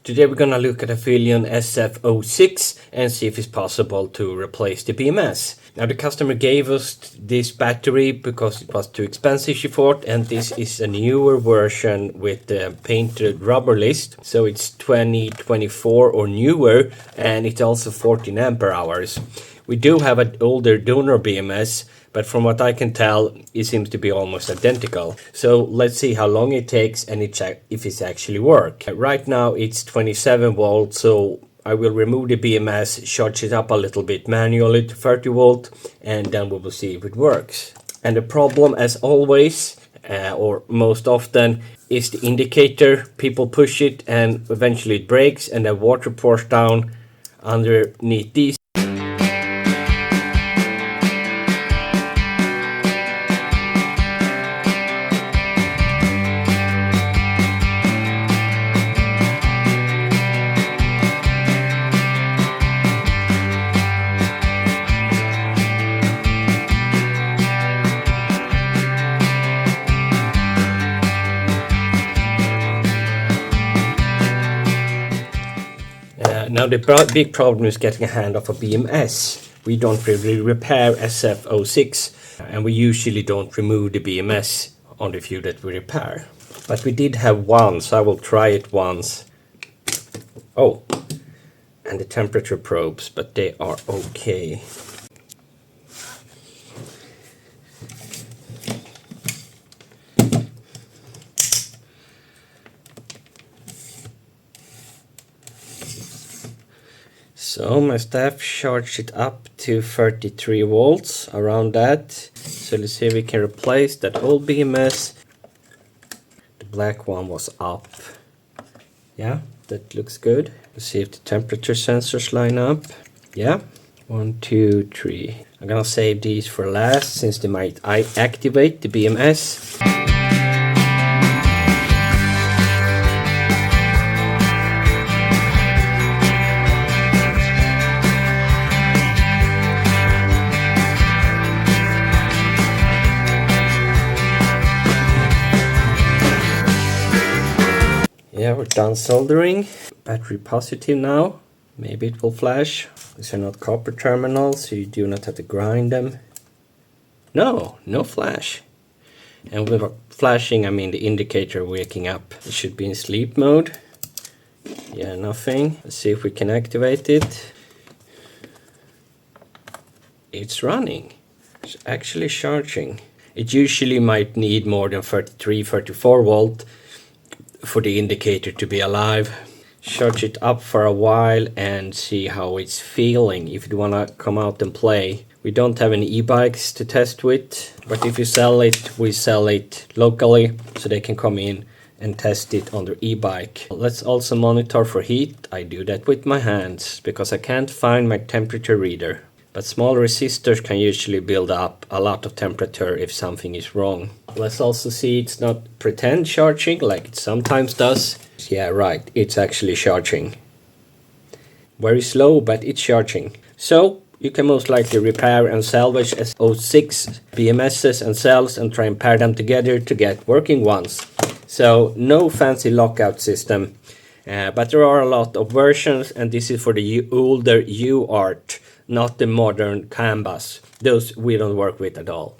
Today we're gonna look at a Phylion SF-06 and see if it's possible to replace the BMS. Now the customer gave us this battery because it was too expensive, she thought, and this is a newer version with the painted rubber list. So it's 2024 or newer, and it's also 14 ampere hours. We do have an older donor BMS, but from what I can tell, it seems to be almost identical. So let's see how long it takes and if it's actually work. Right now it's 27 volts, so I will remove the BMS, charge it up a little bit manually to 30 volt, and then we will see if it works. And the problem, as always, or most often, is the indicator. People push it and eventually it breaks and the water pours down underneath these. Now the big problem is getting a hand of a BMS. We don't really repair SF-06 and we usually don't remove the BMS on the few that we repair. But we did have one, so I will try it once. Oh, and the temperature probes, but they are okay. So my staff charged it up to 33 volts, around that. So let's see if we can replace that old BMS. The black one was up. Yeah, that looks good. Let's see if the temperature sensors line up. Yeah, 1, 2, 3. I'm gonna save these for last since they might activate the BMS. Yeah, we're done soldering. Battery positive now. Maybe it will flash. These are not copper terminals, so you do not have to grind them. No flash. And with flashing, I mean the indicator waking up. It should be in sleep mode. Yeah, nothing. Let's see if we can activate it. It's running. It's actually charging. It usually might need more than 33, 34 volt for the indicator to be alive. Charge it up for a while and see how it's feeling if you want to come out and play. We don't have any e-bikes to test with, but if you sell it, we sell it locally so they can come in and test it on their e-bike. Let's also monitor for heat. I do that with my hands because I can't find my temperature reader. But small resistors can usually build up a lot of temperature if something is wrong. Let's also see it's not pretend charging like it sometimes does. Yeah, right, it's actually charging. Very slow, but it's charging. So you can most likely repair and salvage SF-06 BMSs and cells and try and pair them together to get working ones. So no fancy lockout system, but there are a lot of versions, and this is for the older UART, not the modern canbus. Those we don't work with at all.